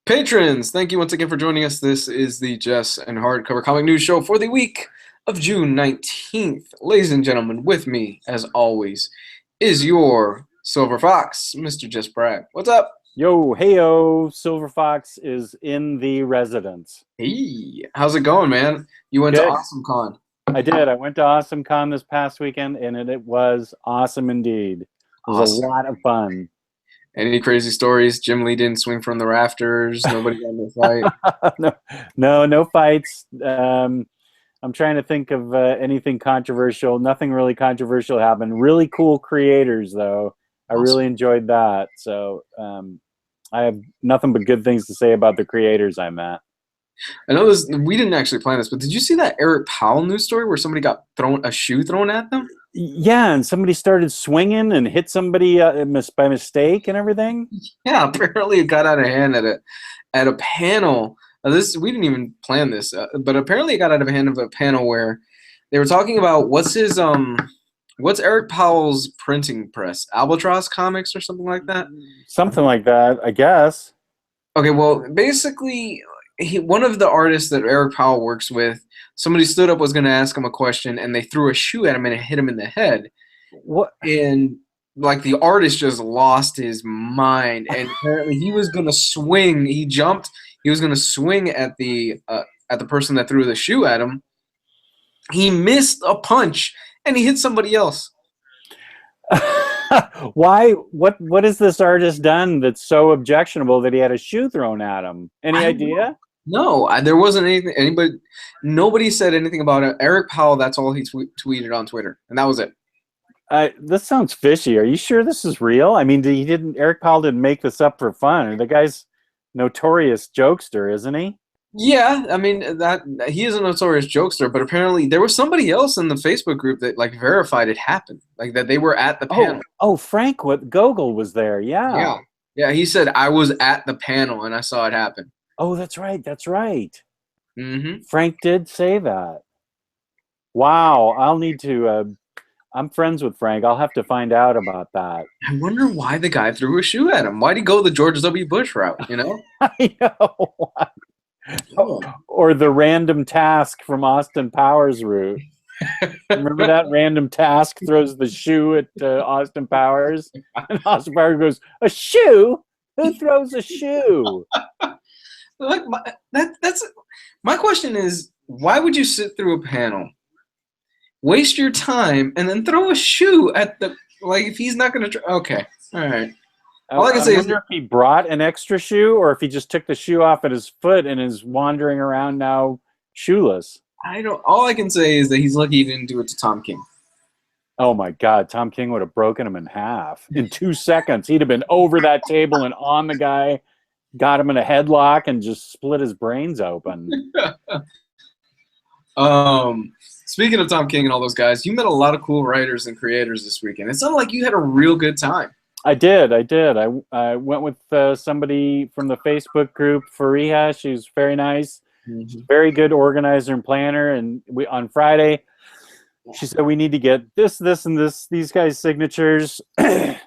Patrons, thank you once again for joining us. This is the Jess and Hardcover Comic News Show for the week of June 19th. Ladies and gentlemen, with me, as always, is your Silver Fox, Mr. Jess Bragg. What's up? Yo, heyo, Silver Fox is in the residence. Hey, how's it going, man? You went to Good. Awesome Con. I did. I went to Awesome Con this past weekend, and it was awesome indeed. It was Awesome. a lot of fun. Any crazy stories? Jim Lee didn't swing from the rafters. Nobody got in a fight. No fights. I'm trying to think of anything controversial. Nothing really controversial happened. Really cool creators, though. I really enjoyed that. So I have nothing but good things to say about the creators I met. I know this. We didn't actually plan this, but did you see that Eric Powell news story where somebody got a shoe thrown at them? Yeah, and somebody started swinging and hit somebody by mistake and everything. Yeah, apparently it got out of hand at a panel. We didn't even plan this, but apparently it got out of hand of a panel where they were talking about what's Eric Powell's printing press, Albatross Comics or something like that. Something like that, I guess. Okay, well, basically, one of the artists that Eric Powell works with, somebody stood up, was going to ask him a question, and they threw a shoe at him and it hit him in the head. What? And like the artist just lost his mind, and apparently he was going to swing. He jumped. He was going to swing at the person that threw the shoe at him. He missed a punch, and he hit somebody else. Why? What has this artist done that's so objectionable that he had a shoe thrown at him? Any idea? No, there wasn't anything. Nobody said anything about it. Eric Powell, that's all he tweeted on Twitter, and that was it. This sounds fishy. Are you sure this is real? I mean, Eric Powell didn't make this up for fun. The guy's notorious jokester, isn't he? Yeah, I mean that he is a notorious jokester, but apparently there was somebody else in the Facebook group that like verified it happened, like that they were at the panel. Oh, Frank Gogol was there. Yeah. Yeah. He said I was at the panel and I saw it happen. Oh, that's right. That's right. Mm-hmm. Frank did say that. Wow. I'll need to. I'm friends with Frank. I'll have to find out about that. I wonder why the guy threw a shoe at him. Why'd he go the George W. Bush route? You know. I know. Or the random task from Austin Powers route. Remember that random task throws the shoe at Austin Powers, and Austin Powers goes, "A shoe? Who throws a shoe?" Like that's my question is, why would you sit through a panel, waste your time, and then throw a shoe at the if he's not going to okay, all right. All I can say is, I wonder if he brought an extra shoe or if he just took the shoe off at his foot and is wandering around now shoeless. All I can say is that he's lucky he didn't do it to Tom King. Oh my God, Tom King would have broken him in half in 2 seconds. He'd have been over that table and on the guy, got him in a headlock and just split his brains open. Speaking of Tom King and all those guys, you met a lot of cool writers and creators this weekend. It sounded like you had a real good time. I did. I went with somebody from the Facebook group, Fariha. She's very nice. Mm-hmm. She's a very good organizer and planner. And on Friday, she said, we need to get this, and these guys' signatures. And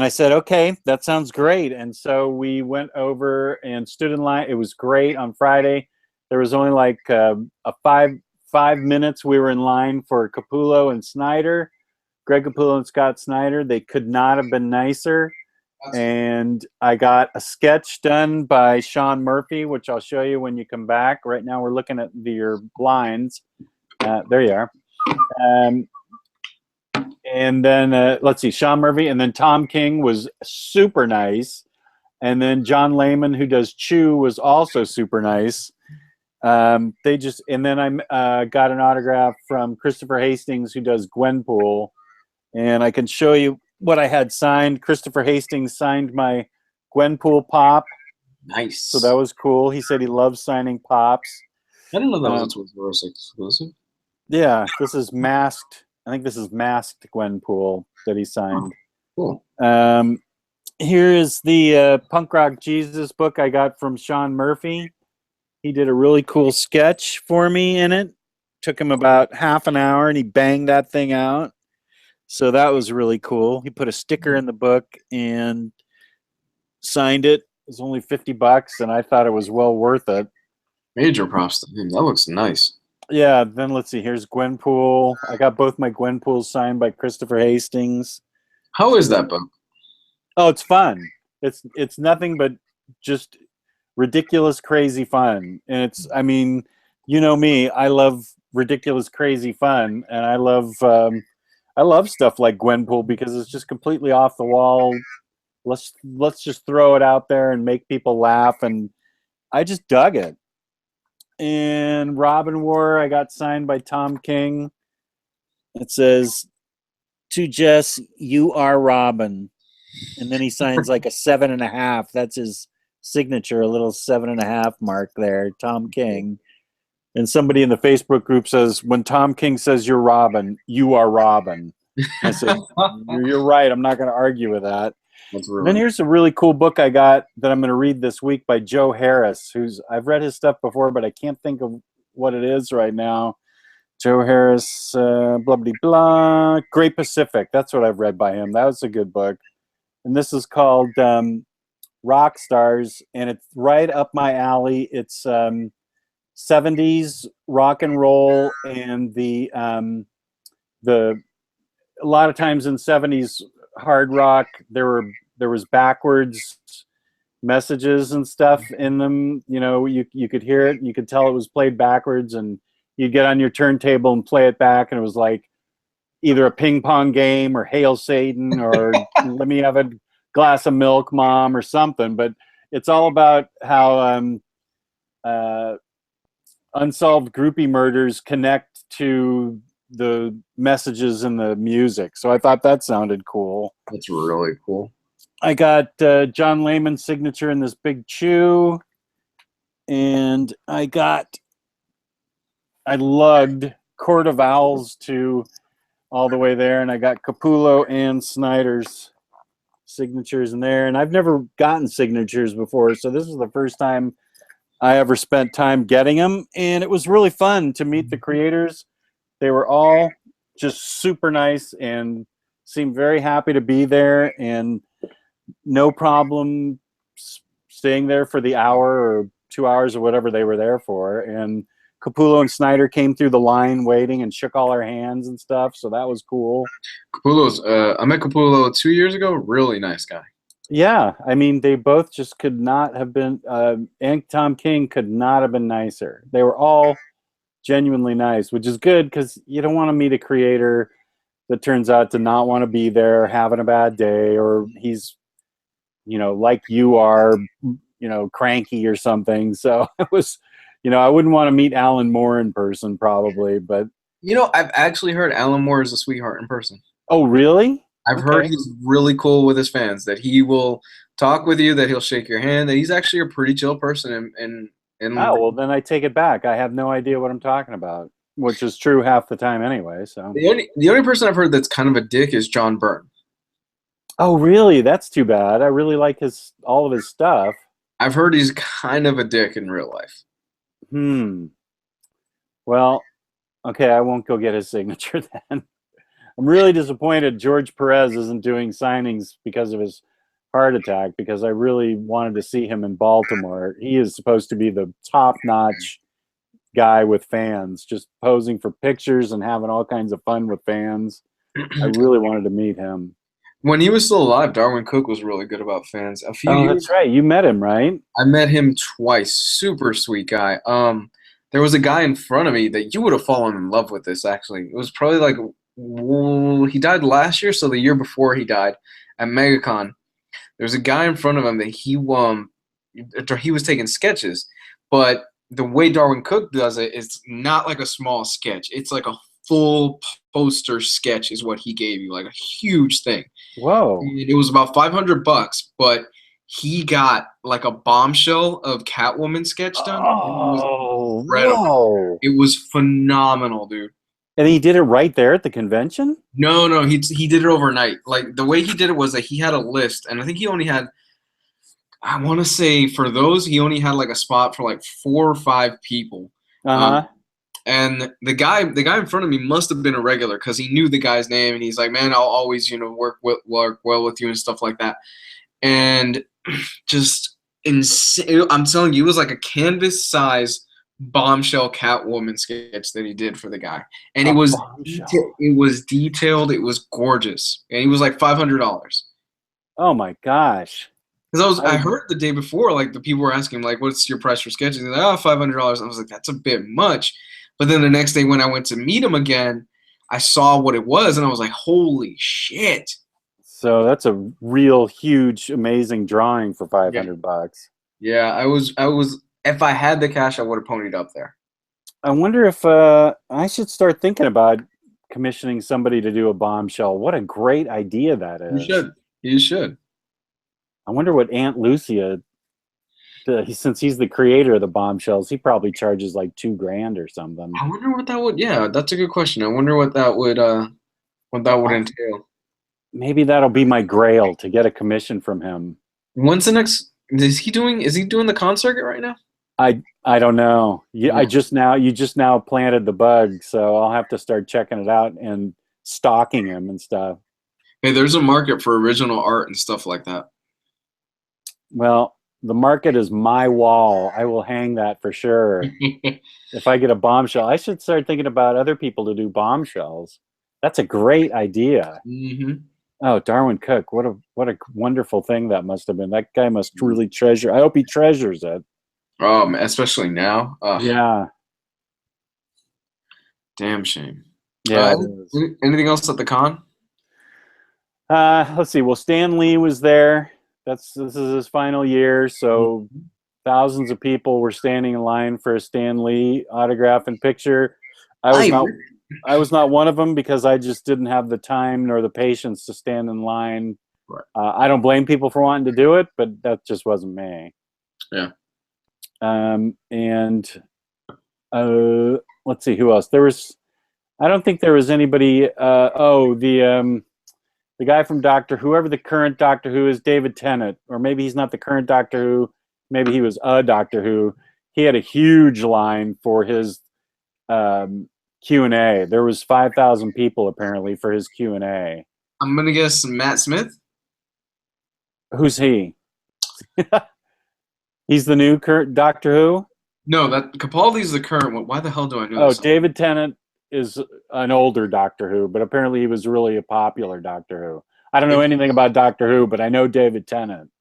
I said, okay, that sounds great. And so we went over and stood in line. It was great on Friday. There was only like a five minutes we were in line for Capullo and Snyder. Greg Capullo and Scott Snyder. They could not have been nicer. And I got a sketch done by Sean Murphy, which I'll show you when you come back. Right now we're looking at your blinds. There you are. And then, let's see, Sean Murphy. And then Tom King was super nice. And then John Lehman, who does Chew, was also super nice. And then I got an autograph from Christopher Hastings, who does Gwenpool. And I can show you what I had signed. Christopher Hastings signed my Gwenpool pop. Nice. So that was cool. He said he loves signing pops. I didn't know that was a Twizzlers exclusive. Yeah, this is masked. I think this is masked Gwenpool that he signed. Oh, cool. Here is the Punk Rock Jesus book I got from Sean Murphy. He did a really cool sketch for me in it. Took him about half an hour, and he banged that thing out. So that was really cool. He put a sticker in the book, and signed it. It was only $50, and I thought it was well worth it. Major props to him. That looks nice. Yeah, then let's see. Here's Gwenpool. I got both my Gwenpools signed by Christopher Hastings. How is that book? Oh, it's fun. It's nothing but just ridiculous, crazy fun. And it's, I mean, you know me, I love ridiculous, crazy fun, and I love stuff like Gwenpool because it's just completely off the wall. Let's just throw it out there and make people laugh, and I just dug it. And Robin War, I got signed by Tom King. It says, "To Jess, you are Robin." And then he signs like a 7.5. That's his signature, a little 7.5 mark there, Tom King. And somebody in the Facebook group says, "When Tom King says you're Robin, you are Robin." I said, "You're right. I'm not going to argue with that." And then here's a really cool book I got that I'm going to read this week by Joe Harris, I've read his stuff before, but I can't think of what it is right now. Joe Harris, blah, blah, blah. Great Pacific. That's what I've read by him. That was a good book. And this is called Rock Stars, and it's right up my alley. It's 70s rock and roll, and the a lot of times in 70s hard rock there was backwards messages and stuff in them. You know, you could hear it, you could tell it was played backwards, and you'd get on your turntable and play it back, and it was like either a ping pong game or Hail Satan or let me have a glass of milk, Mom, or something. But it's all about how unsolved groupie murders connect to the messages in the music. So I thought that sounded cool. That's really cool. I got John Lehman's signature in this big chew, and I lugged Court of Owls to all the way there, and I got Capullo and Snyder's signatures in there. And I've never gotten signatures before, so this is the first time I ever spent time getting them, and it was really fun to meet the creators. They were all just super nice and seemed very happy to be there, and no problem staying there for the hour or 2 hours or whatever they were there for. And Capullo and Snyder came through the line waiting and shook all our hands and stuff, so that was cool. Capullo's I met Capullo 2 years ago. Really nice guy. Yeah, I mean, they both just could not have been, and Tom King could not have been nicer. They were all genuinely nice, which is good because you don't want to meet a creator that turns out to not want to be there, having a bad day, or he's, like you are, cranky or something. So it was, I wouldn't want to meet Alan Moore in person probably, but. I've actually heard Alan Moore is a sweetheart in person. Oh, really? I've heard he's really cool with his fans, that he will talk with you, that he'll shake your hand, that he's actually a pretty chill person. Oh, well, then I take it back. I have no idea what I'm talking about, which is true half the time anyway. So the only person I've heard that's kind of a dick is John Byrne. Oh, really? That's too bad. I really like all of his stuff. I've heard he's kind of a dick in real life. Well, okay, I won't go get his signature then. I'm really disappointed George Perez isn't doing signings because of his heart attack, because I really wanted to see him in Baltimore. He is supposed to be the top-notch guy with fans, just posing for pictures and having all kinds of fun with fans. I really wanted to meet him. When he was still alive, Darwin Cook was really good about fans. That's right. You met him, right? I met him twice. Super sweet guy. There was a guy in front of me that you would have fallen in love with this, actually. It was probably like, he died last year, so the year before he died at MegaCon. There was a guy in front of him that he was taking sketches, but the way Darwin Cook does it is not like a small sketch. It's like a full poster sketch is what he gave you, like a huge thing. Whoa. And it was about $500, but he got like a bombshell of Catwoman sketch done. Oh, whoa. It was phenomenal, dude. And he did it right there at the convention? No, he did it overnight. Like, the way he did it was that he had a list, and I think he only had, I want to say for those, he only had like a spot for like 4 or 5 people. And the guy in front of me must have been a regular, because he knew the guy's name, and he's like, man, I'll always work well with you and stuff like that. and just insane. I'm telling you, it was like a canvas size bombshell Catwoman sketch that he did for the guy, and A it was bombshell. it was detailed. It was gorgeous, and he was like $500. Oh my gosh. Because I I heard the day before, like the people were asking, like, "What's your price for sketches?" And like, "Oh, $500." I was like, "That's a bit much." But then the next day when I went to meet him again, I saw what it was, and I was like, "Holy shit!" So that's a real huge, amazing drawing for Yeah, $500. yeah. I was. If I had the cash, I would have ponied up there. I wonder if I should start thinking about commissioning somebody to do a bombshell. What a great idea that You is. should. You should. I wonder what Aunt Lucia, since he's the creator of the bombshells, he probably charges like $2,000 or something. I wonder what that would. Yeah, that's a good question. I wonder what that would entail. Maybe that'll be my grail to get a commission from him. When's the next? Is he doing the con circuit right now? I don't know. Yeah. You just now planted the bug, so I'll have to start checking it out and stalking him and stuff. Hey, there's a market for original art and stuff like that. Well, the market is my wall. I will hang that for sure. If I get a bombshell, I should start thinking about other people to do bombshells. That's a great idea. hmm Oh, Darwin Cook, what a wonderful thing that must have been. That guy must truly treasure. I hope he treasures it. Especially now. Yeah. Damn shame. Yeah, it is. Anything else at the con? Let's see. Well, Stan Lee was there. This is his final year, so thousands of people were standing in line for a Stan Lee autograph and picture. I was not one of them because I just didn't have the time nor the patience to stand in line. Right. I don't blame people for wanting to do it, but that just wasn't me. Yeah. And let's see who else. I don't think there was anybody. The guy from Doctor Who, whoever the current Doctor Who is, David Tennant, or maybe he's not the current Doctor Who. Maybe he was a Doctor Who. He had a huge line for his Q&A. There was 5,000 people apparently for his Q&A. I'm gonna guess Matt Smith. Who's he? He's the new current Doctor Who? No, that Capaldi's the current one. Why the hell do I know Oh, this? David Tennant is an older Doctor Who, but apparently he was really a popular Doctor Who. I don't know anything about Doctor Who, but I know David Tennant.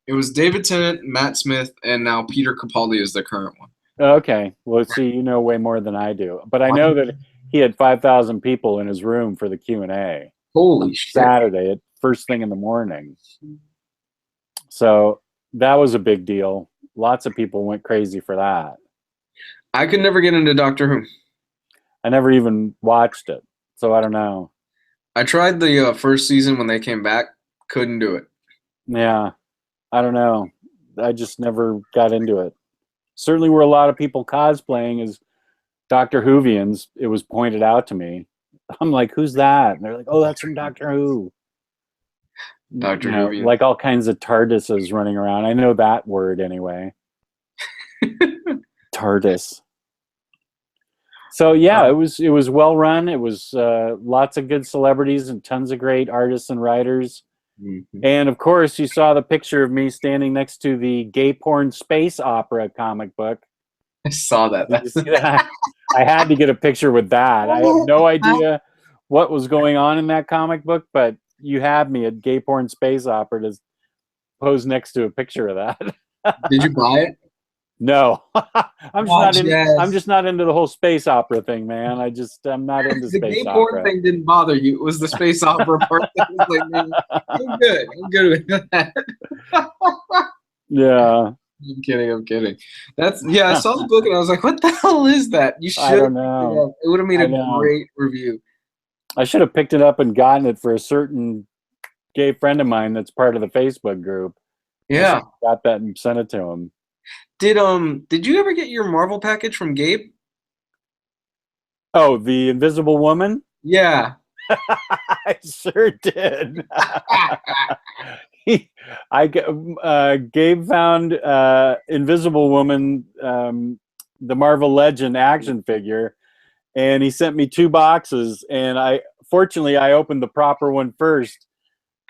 It was David Tennant, Matt Smith, and now Peter Capaldi is the current one. Okay. Well, see, you know way more than I do. But I know that he had 5,000 people in his room for the Q&A. Holy shit. Saturday at first thing in the morning. So that was a big deal. Lots of people went crazy for that. I could never get into Doctor Who. I never even watched it, so I don't know. I tried the first season when they came back. Couldn't do it. Yeah, I don't know. I just never got into it. Certainly were a lot of people cosplaying as Doctor Whovians. It was pointed out to me. I'm like, who's that? And they're like, oh, that's from Doctor Who. Doctor Whovian. Like all kinds of TARDISes running around. I know that word anyway. TARDIS. So yeah, it was well run. It was lots of good celebrities and tons of great artists and writers. Mm-hmm. And of course, you saw the picture of me standing next to the gay porn space opera comic book. I saw that. Did you see that? I had to get a picture with that. I have no idea what was going on in that comic book, but you had me at gay porn space opera to pose next to a picture of that. Did you buy it? No, I'm just not into the whole space opera thing, man. I'm not into the space gay opera. porn thing didn't bother you. It was the space opera part that was like, man, I'm good with that. Yeah. I'm kidding. I saw the book and I was like, what the hell is that? You should. I don't know. It would have made a great review. I should have picked it up and gotten it for a certain gay friend of mine that's part of the Facebook group. Yeah. Got that and sent it to him. Did you ever get your Marvel package from Gabe? Oh, the Invisible Woman? Yeah. I sure did. Gabe found Invisible Woman, the Marvel Legend action figure, and he sent me 2 boxes. And fortunately I opened the proper one first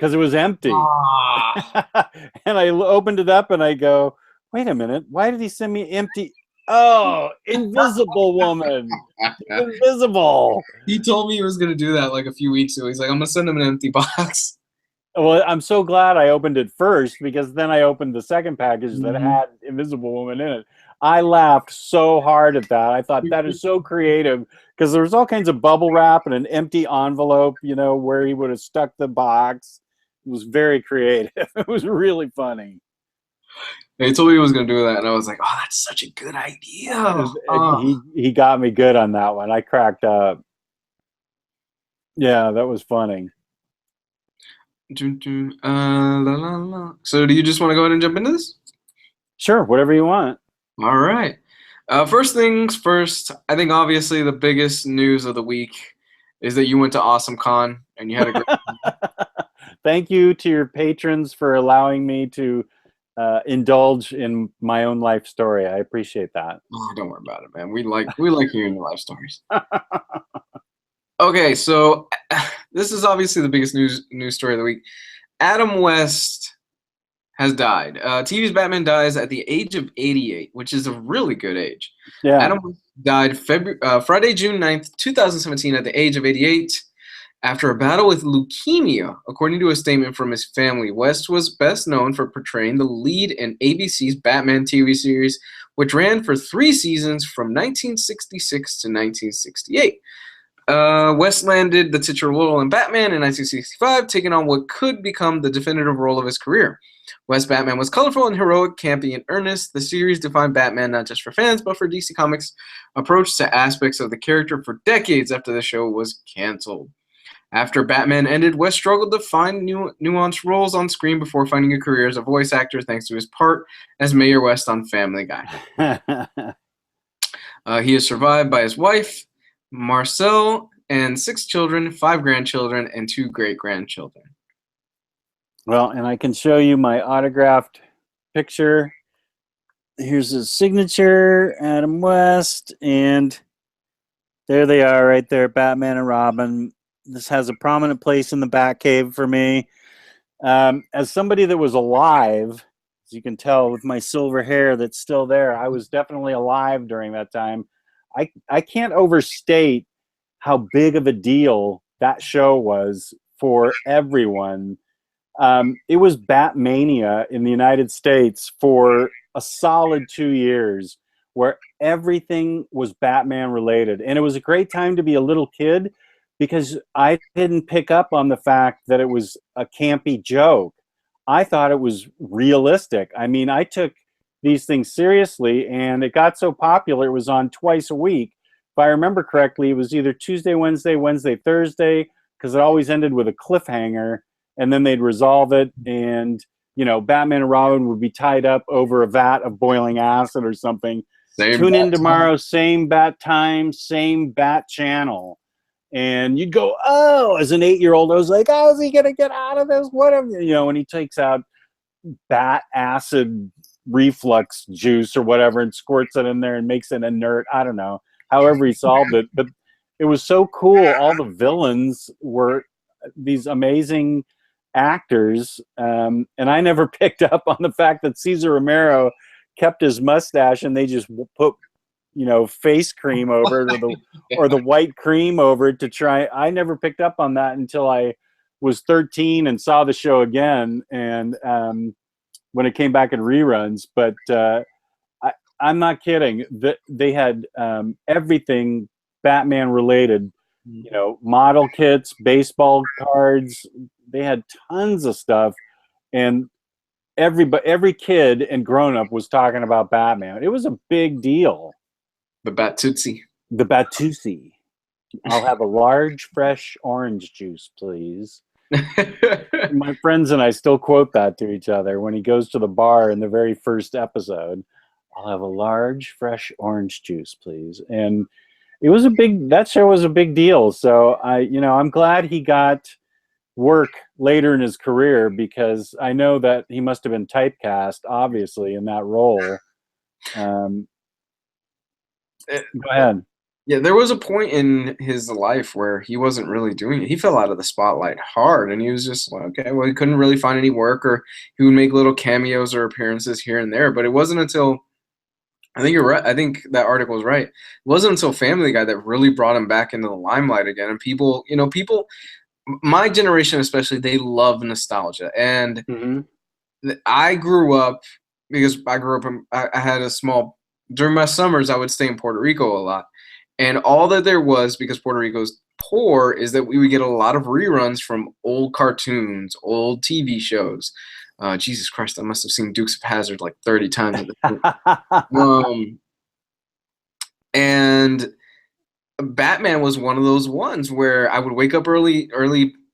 because it was empty. Ah. And I opened it up and I go, wait a minute, why did he send me empty? Oh, Invisible Woman. She's invisible. He told me he was gonna do that like a few weeks ago. He's like, I'm gonna send him an empty box. Well, I'm so glad I opened it first, because then I opened the second package that Mhm. had Invisible Woman in it. I laughed so hard at that. I thought that is so creative, because there was all kinds of bubble wrap and an empty envelope, where he would have stuck the box. It was very creative. It was really funny. He told me he was gonna do that, and I was like, "Oh, that's such a good idea." He got me good on that one. I cracked up. Yeah, that was funny. La, la, la. So, do you just want to go ahead and jump into this? Sure, whatever you want. All right. First things first. I think obviously the biggest news of the week is that you went to Awesome Con and you had a great. Thank you to your patrons for allowing me to indulge in my own life story. I appreciate that. Oh, don't worry about it, man. We like hearing your life stories. Okay, so this is obviously the biggest news story of the week. Adam West has died. TV's Batman dies at the age of 88, which is a really good age. Yeah. Adam West died Friday, June 9th, 2017, at the age of 88 after a battle with leukemia, according to a statement from his family. West was best known for portraying the lead in ABC's Batman TV series, which ran for 3 seasons from 1966 to 1968. West landed the titular role in Batman in 1965, taking on what could become the definitive role of his career. West's Batman was colorful and heroic, campy and earnest. The series defined Batman not just for fans, but for DC Comics' approach to aspects of the character for decades after the show was canceled. After Batman ended, West struggled to find nuanced roles on screen before finding a career as a voice actor thanks to his part as Mayor West on Family Guy. He is survived by his wife, Marcel, and 6 children, 5 grandchildren, and 2 great-grandchildren. Well, and I can show you my autographed picture. Here's his signature, Adam West, and there they are right there, Batman and Robin. This has a prominent place in the Batcave for me. As somebody that was alive, as you can tell with my silver hair that's still there, I was definitely alive during that time. I can't overstate how big of a deal that show was for everyone. It was Batmania in the United States for a solid 2 years, where everything was Batman related. And it was a great time to be a little kid, because I didn't pick up on the fact that it was a campy joke. I thought it was realistic. I mean, I took these things seriously, and it got so popular, it was on twice a week. If I remember correctly, it was either Tuesday, Wednesday, Wednesday, Thursday, because it always ended with a cliffhanger, and then they'd resolve it, and Batman and Robin would be tied up over a vat of boiling acid or something. Tune in tomorrow, same bat time, same bat channel. And you'd go, oh, as an 8-year-old, I was like, how is he going to get out of this? Whatever, and he takes out bat acid reflux juice or whatever and squirts it in there and makes it inert. I don't know. However he solved it. But it was so cool. All the villains were these amazing actors. And I never picked up on the fact that Cesar Romero kept his mustache and they just put face cream over it, or the white cream over it to try. I never picked up on that until I was 13 and saw the show again, and when it came back in reruns. But I'm not kidding. They had everything Batman related, model kits, baseball cards. They had tons of stuff, and every kid and grown up was talking about Batman. It was a big deal. The Batootsie. The Batootsie. I'll have a large, fresh orange juice, please. My friends and I still quote that to each other when he goes to the bar in the very first episode. I'll have a large, fresh orange juice, please. And that show was a big deal. So I'm glad he got work later in his career, because I know that he must have been typecast, obviously, in that role. Go ahead. Yeah, there was a point in his life where he wasn't really doing it. He fell out of the spotlight hard, and he was just like, okay, well, he couldn't really find any work, or he would make little cameos or appearances here and there. But it wasn't until I think you're right. I think that article is right. It wasn't until Family Guy that really brought him back into the limelight again. And people, people, my generation especially, they love nostalgia. And Mm-hmm. I grew up because I grew up I had a small during my summers I would stay in Puerto Rico a lot. And all that there was, because Puerto Rico's poor, is that we would get a lot of reruns from old cartoons, old TV shows. Jesus Christ, I must have seen Dukes of Hazzard like 30 times at this point. And Batman was one of those ones where I would wake up early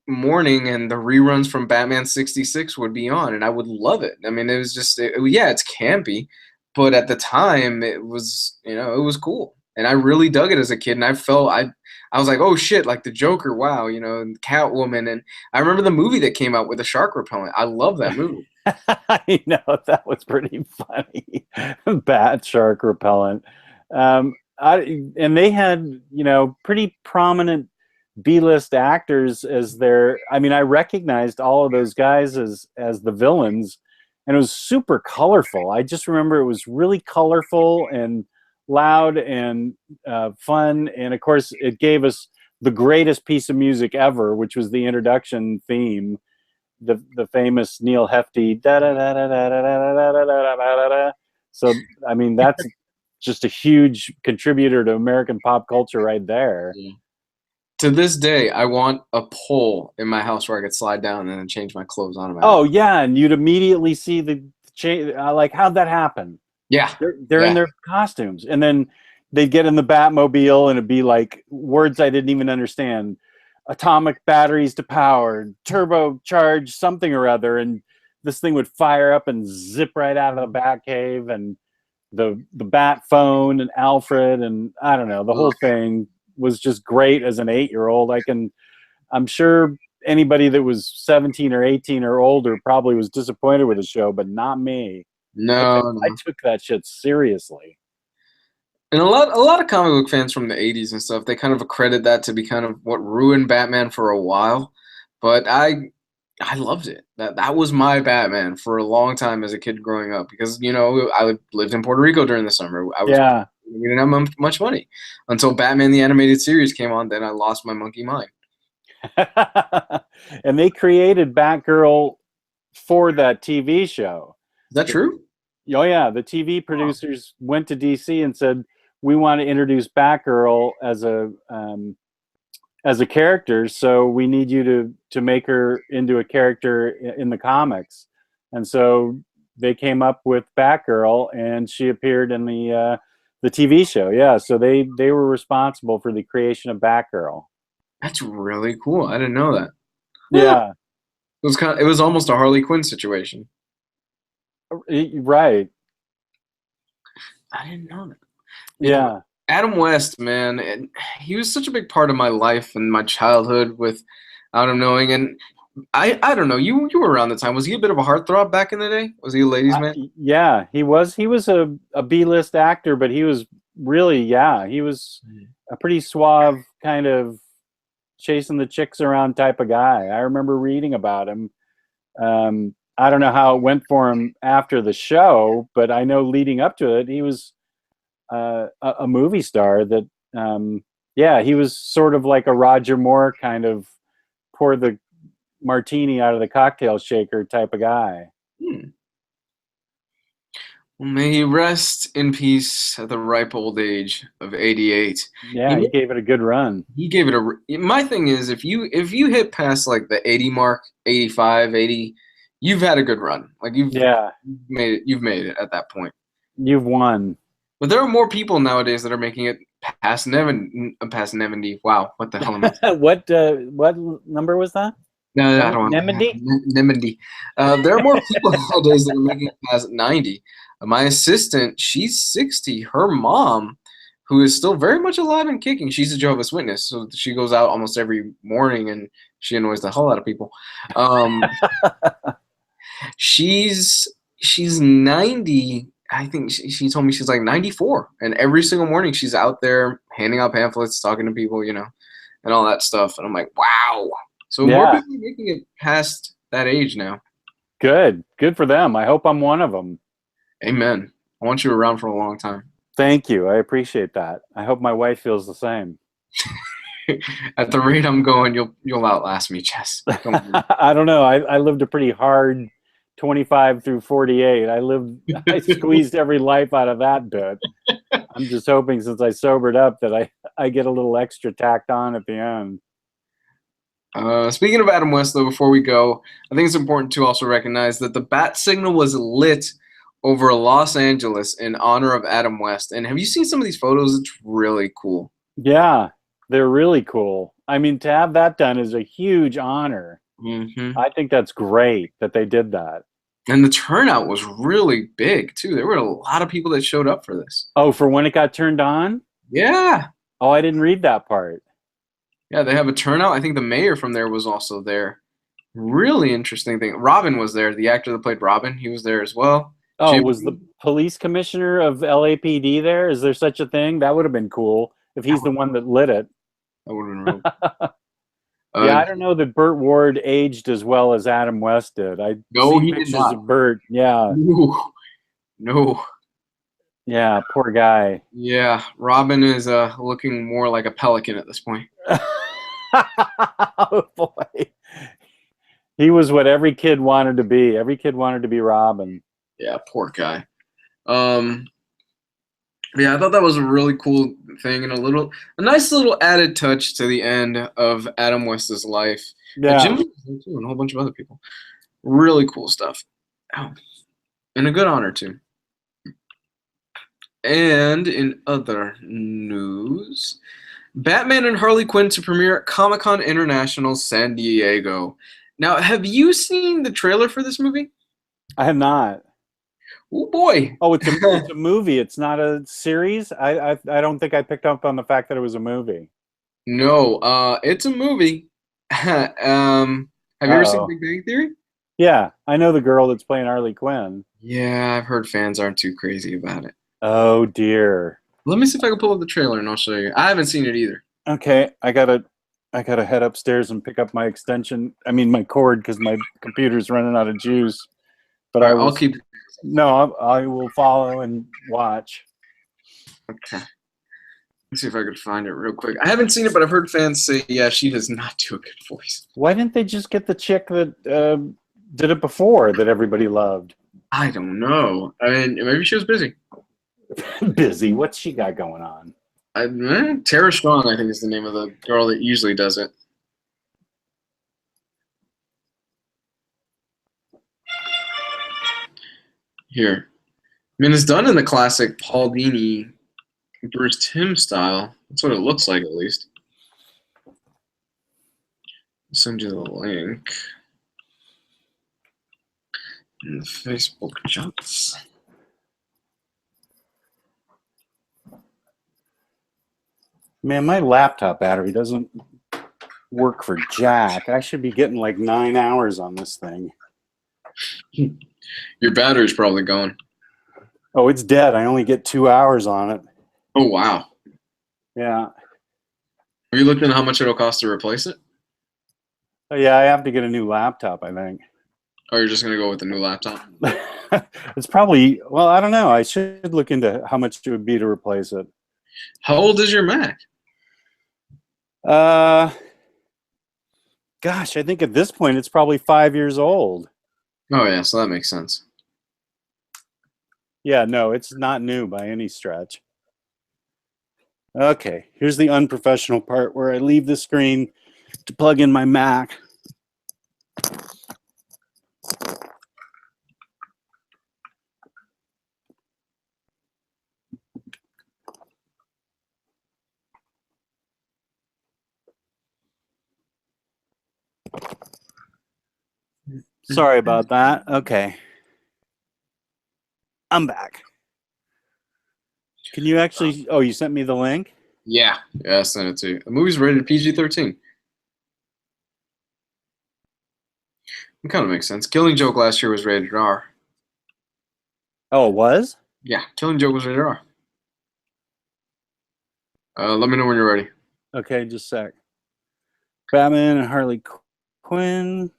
morning and the reruns from Batman 66 would be on and I would love it. I mean, it was just, yeah, it's campy, but at the time it was, it was cool. And I really dug it as a kid. And I was like, oh shit, like the Joker, wow, and Catwoman. And I remember the movie that came out with the shark repellent. I love that movie. I know, that was pretty funny. Bat shark repellent. And they had, pretty prominent B-list actors as their. I mean, I recognized all of those guys as the villains, and it was super colorful. I just remember it was really colorful and loud and fun, and of course, it gave us the greatest piece of music ever, which was the introduction theme, the famous Neil Hefti da da da da da da da da da da. So, I mean, that's just a huge contributor to American pop culture right there. Yeah. To this day, I want a pole in my house where I could slide down and then change my clothes on. Oh yeah, and you'd immediately see the change. Like, how'd that happen? Yeah, they're in their costumes, and then they'd get in the Batmobile, and it'd be like words I didn't even understand. Atomic batteries to power, turbocharge something or other, and this thing would fire up and zip right out of the Batcave, and the Bat phone and Alfred, and I don't know, the whole thing was just great as an 8-year-old. I'm sure anybody that was 17 or 18 or older probably was disappointed with the show, but not me. No. I took that shit seriously. And a lot of comic book fans from the 80s and stuff, they kind of accredit that to be kind of what ruined Batman for a while. But I loved it. That was my Batman for a long time as a kid growing up because, I lived in Puerto Rico during the summer. We didn't have much money until Batman the Animated Series came on. Then I lost my monkey mind. And they created Batgirl for that TV show. Is that true? Oh yeah, the TV producers went to DC and said, we want to introduce Batgirl as a character, so we need you to make her into a character in the comics. And so they came up with Batgirl, and she appeared in the TV show. Yeah, so they were responsible for the creation of Batgirl. That's really cool. I didn't know that. Yeah, it was almost a Harley Quinn situation. Right. I didn't know that. Yeah. Adam West, man, and he was such a big part of my life and my childhood without him knowing. And I don't know, you were around the time. Was he a bit of a heartthrob back in the day? Was he a ladies' man? Yeah, he was. He was a B-list actor, but he was really, he was a pretty suave kind of chasing the chicks around type of guy. I remember reading about him. I don't know how it went for him after the show, but I know leading up to it, he was a movie star that, he was sort of like a Roger Moore kind of pour the martini out of the cocktail shaker type of guy. Well, may he rest in peace at the ripe old age of 88. Yeah, he gave it a good run. He gave it my thing is, if you hit past like the 80 mark, 85, 80, you've had a good run. Like you've made it at that point. You've won. But there are more people nowadays that are making it past 70. Wow, what the hell am I? What number was that? No, I don't want 70. There are more people nowadays that are making it past 90. My assistant, she's 60. Her mom, who is still very much alive and kicking, she's a Jehovah's Witness, so she goes out almost every morning and she annoys the hell out of people. She's 90. I think she told me she's like 94, and every single morning she's out there handing out pamphlets, talking to people, and all that stuff. And I'm like, wow. So more Yeah, people are making it past that age now. good for them. I hope I'm one of them. Amen. I want you around for a long time. Thank you. I appreciate that. I hope my wife feels the same. At the rate I'm going, you'll outlast me, Jess. I don't know. I lived a pretty hard 25 through 48. I squeezed every life out of that bit. I'm just hoping since I sobered up that I get a little extra tacked on at the end. Speaking of Adam West, though, before we go, I think it's important to also recognize that the bat signal was lit over Los Angeles in honor of Adam West. And have you seen some of these photos? It's really cool. Yeah, they're really cool. I mean, to have that done is a huge honor. Mm-hmm. I think that's great that they did that. And the turnout was really big, too. There were a lot of people that showed up for this. Oh, for when it got turned on? Yeah. Oh, I didn't read that part. Yeah, they have a turnout. I think the mayor from there was also there. Really interesting thing. Robin was there. The actor that played Robin, he was there as well. Oh, was the police commissioner of LAPD there? Is there such a thing? That would have been cool if he's the one that lit it. That would have been real. Yeah, I don't know that Burt Ward aged as well as Adam West did. I No, see he did pictures not. of Burt. Yeah. No. Yeah, poor guy. Yeah, Robin is looking more like a pelican at this point. Oh boy. He was what every kid wanted to be. Every kid wanted to be Robin. Yeah, poor guy. Yeah, I thought that was a really cool thing and a nice little added touch to the end of Adam West's life. Yeah. And Jim was there too, and a whole bunch of other people. Really cool stuff. Oh, and a good honor too. And in other news, Batman and Harley Quinn to premiere at Comic-Con International San Diego. Now, have you seen the trailer for this movie? I have not. Oh boy! Oh, it's a movie. It's not a series. I don't think I picked up on the fact that it was a movie. No, it's a movie. Have you ever seen Big Bang Theory? Yeah, I know the girl that's playing Harley Quinn. Yeah, I've heard fans aren't too crazy about it. Oh dear. Let me see if I can pull up the trailer and I'll show you. I haven't seen it either. Okay, I gotta head upstairs and pick up my extension. I mean my cord because my computer's running out of juice. But I'll keep. No, I will follow and watch. Okay. Let's see if I could find it real quick. I haven't seen it, but I've heard fans say, yeah, she does not do a good voice. Why didn't they just get the chick that did it before that everybody loved? I don't know. I mean, maybe she was busy. Busy? What's she got going on? Tara Strong, I think, is the name of the girl that usually does it. Here. I mean, it's done in the classic Paul Dini, Bruce Timm style. That's what it looks like, at least. I'll send you the link in the Facebook chats. Man, my laptop battery doesn't work for jack. I should be getting like 9 hours on this thing. Your battery's probably gone. Oh, it's dead. I only get 2 hours on it. Oh, wow. Yeah. Have you looked into how much it'll cost to replace it? Oh, yeah, I have to get a new laptop, I think. Or you're just going to go with the new laptop? It's probably, well, I don't know. I should look into how much it would be to replace it. How old is your Mac? Gosh, I think at this point it's probably 5 years old. Oh, yeah, so that makes sense. Yeah, no, it's not new by any stretch. Okay, here's the unprofessional part where I leave the screen to plug in my Mac. Sorry about that. Okay. I'm back. Can you actually... Oh, you sent me the link? Yeah, I sent it to you. The movie's rated PG-13. It kind of makes sense. Killing Joke last year was rated R. Oh, it was? Yeah, Killing Joke was rated R. Let me know when you're ready. Okay, just a sec. Batman and Harley Quinn.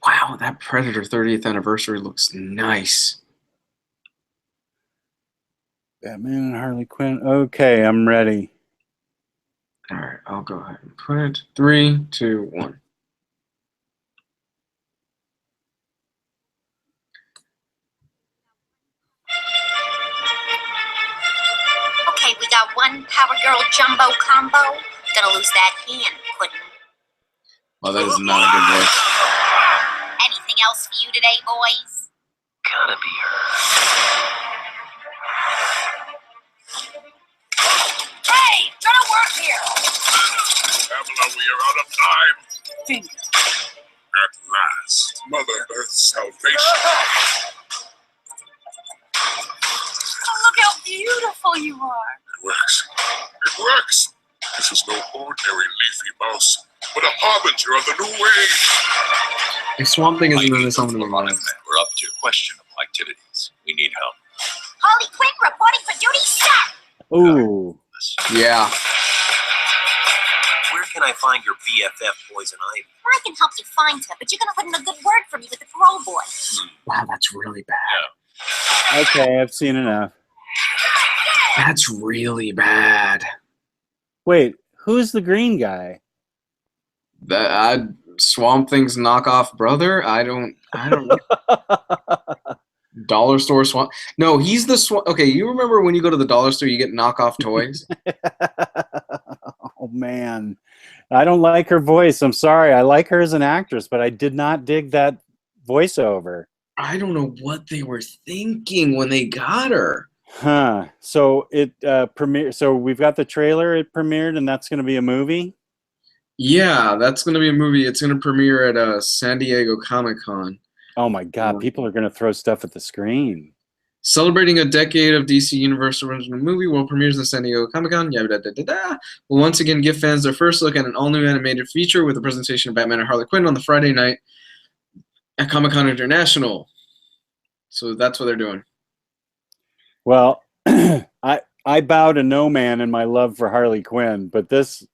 Wow, that Predator 30th anniversary looks nice. Batman and Harley Quinn. Okay, I'm ready. All right, I'll go ahead and put it. 3, 2, 1. Okay, we got one Power Girl jumbo combo. Gonna lose that hand, Puddin'. Well, that is not a good voice. Anything else for you today, boys? Gotta be her. Hey, trying to work here. Pamela, we are out of time. At last, Mother Earth's salvation. Oh, look how beautiful you are. It works. It works. This is no ordinary leafy mouse, but a harbinger of the new age. If Swamp Thing isn't in this, I'm gonna be Floronic mad. Men. We're up to questionable activities. We need help. Harley Quinn reporting for duty, sir. Ooh. Yeah. Where can I find your BFF Poison Ivy? I can help you find her, but you're gonna put in a good word for me with the parole boy. Wow, that's really bad. Okay, I've seen enough. That's really bad. Wait, who's the green guy? That Swamp Thing's knockoff brother. I don't. Dollar store Swamp. No, he's the Swamp. Okay, you remember when you go to the dollar store, you get knockoff toys. Oh man, I don't like her voice. I'm sorry. I like her as an actress, but I did not dig that voiceover. I don't know what they were thinking when they got her. Huh. So it premiered. So we've got the trailer. It premiered, and that's going to be a movie. Yeah, that's going to be a movie. It's going to premiere at San Diego Comic-Con. Oh my God! People are going to throw stuff at the screen. Celebrating a decade of DC Universe original movie, world premieres at San Diego Comic-Con. Will once again give fans their first look at an all-new animated feature with a presentation of Batman and Harley Quinn on the Friday night at Comic-Con International. So that's what they're doing. Well, I bow to no man in my love for Harley Quinn, but this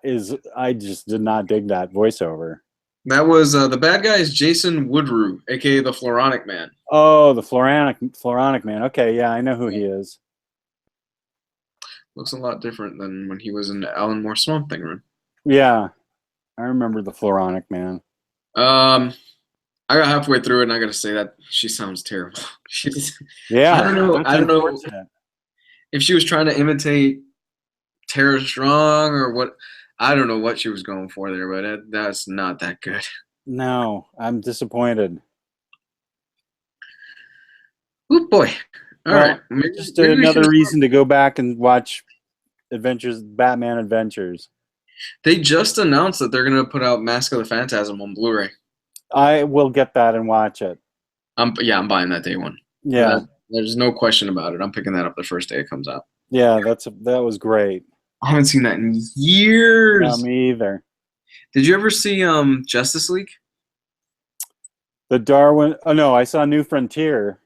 is, I just did not dig that voiceover. That was the bad guy is Jason Woodrue, aka the Floronic Man. Oh, the Floronic Man. Okay, yeah, I know who he is. Looks a lot different than when he was in the Alan Moore Swamp Thing run. Yeah, I remember the Floronic Man. I got halfway through it, and I got to say that she sounds terrible. Yeah, I don't know. that's I don't know unfortunate. if she was trying to imitate Tara Strong or what. I don't know what she was going for there, but that's not that good. No, I'm disappointed. Oh boy! All right, Just another reason to go back and watch Batman Adventures. They just announced that they're going to put out Mask of the Phantasm on Blu-ray. I will get that and watch it. I'm buying that day one. Yeah, there's no question about it. I'm picking that up the first day it comes out. Yeah, that was great. I haven't seen that in years. No, me either. Did you ever see Justice League? The Darwin. Oh no, I saw New Frontier.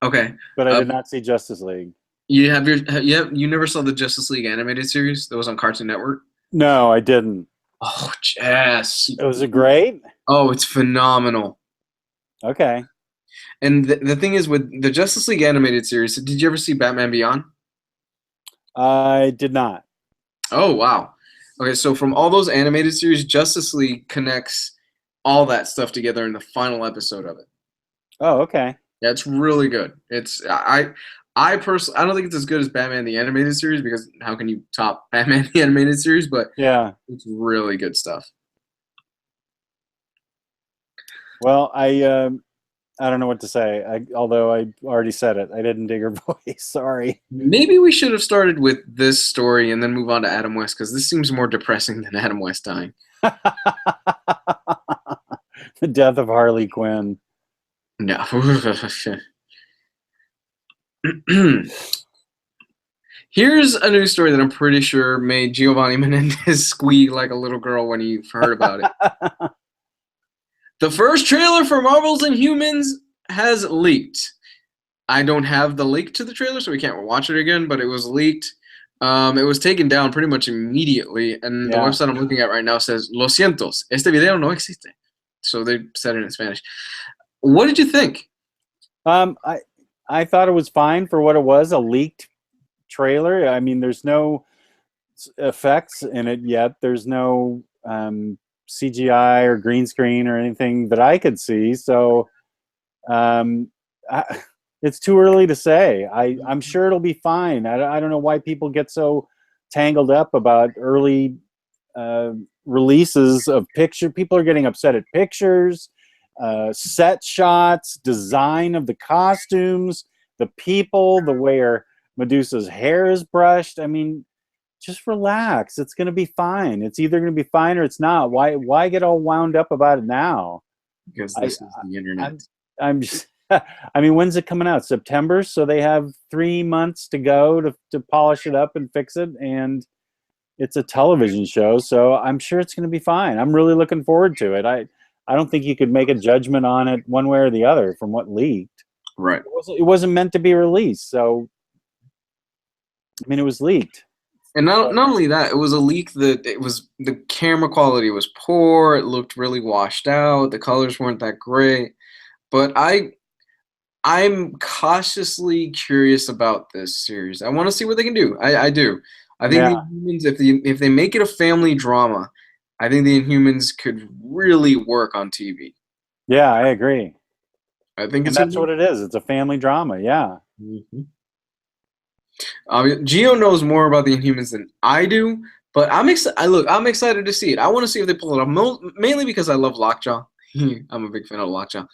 Okay, but I did not see Justice League. You never saw the Justice League animated series that was on Cartoon Network? No, I didn't. Oh, Jess. Was it great? Oh, it's phenomenal. Okay. And the thing is, with the Justice League animated series, did you ever see Batman Beyond? I did not. Oh, wow. Okay, so from all those animated series, Justice League connects all that stuff together in the final episode of it. Oh, okay. Yeah, it's really good. I personally, I don't think it's as good as Batman the Animated Series, because how can you top Batman the Animated Series? But yeah, it's really good stuff. Well, I don't know what to say. Although I already said it, I didn't dig her voice. Sorry. Maybe we should have started with this story and then move on to Adam West, because this seems more depressing than Adam West dying. The death of Harley Quinn. No. Here's a news story that I'm pretty sure made Giovanni Menendez squeak like a little girl when he heard about it. The first trailer for Marvel's Inhumans has leaked. I don't have the link to the trailer, so we can't watch it again, but it was leaked. It was taken down pretty much immediately, and the Yeah. website I'm looking at right now says, Lo siento, este video no existe. So they said it in Spanish. What did you think? I thought it was fine for what it was, a leaked trailer. I mean, there's no effects in it yet. There's no CGI or green screen or anything that I could see. So it's too early to say. I'm sure it'll be fine. I don't know why people get so tangled up about early releases of picture. People are getting upset at pictures, set shots, design of the costumes, the people, the way Medusa's hair is brushed. I mean, just relax. It's going to be fine. It's either going to be fine or it's not. Why get all wound up about it now? Because this is the internet. I'm just. I mean, when's it coming out? September. So they have 3 months to go to polish it up and fix it. And it's a television show, so I'm sure it's going to be fine. I'm really looking forward to it. I don't think you could make a judgment on it one way or the other from what leaked. Right. It wasn't meant to be released. So, I mean, it was leaked. And not only that, it was a leak that the camera quality was poor. It looked really washed out. The colors weren't that great. But I'm cautiously curious about this series. I want to see what they can do. I do. I think the Inhumans, if they make it a family drama, I think the Inhumans could really work on TV. Yeah, I agree. I think that's what it is. It's a family drama. Yeah. Mm-hmm. Gio knows more about the Inhumans than I do, but I'm excited to see it. I want to see if they pull it off, mainly because I love Lockjaw. I'm a big fan of Lockjaw.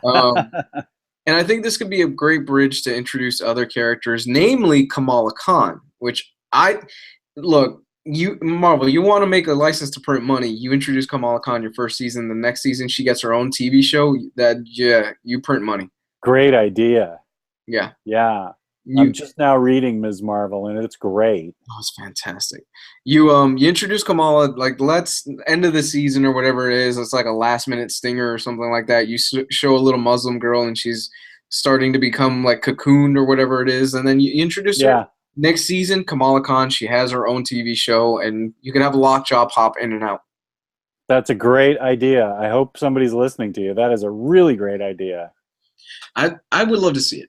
And I think this could be a great bridge to introduce other characters, namely Kamala Khan, which Marvel, you want to make a license to print money, you introduce Kamala Khan your first season, the next season she gets her own TV show, you print money. Great idea. Yeah. Yeah. I'm just now reading Ms. Marvel, and it's great. Oh, it's fantastic. You introduce Kamala, like, let's end of the season or whatever it is. It's like a last-minute stinger or something like that. You show a little Muslim girl, and she's starting to become, like, cocooned or whatever it is, and then you introduce her. Next season, Kamala Khan, she has her own TV show, and you can have Lockjaw pop in and out. That's a great idea. I hope somebody's listening to you. That is a really great idea. I would love to see it.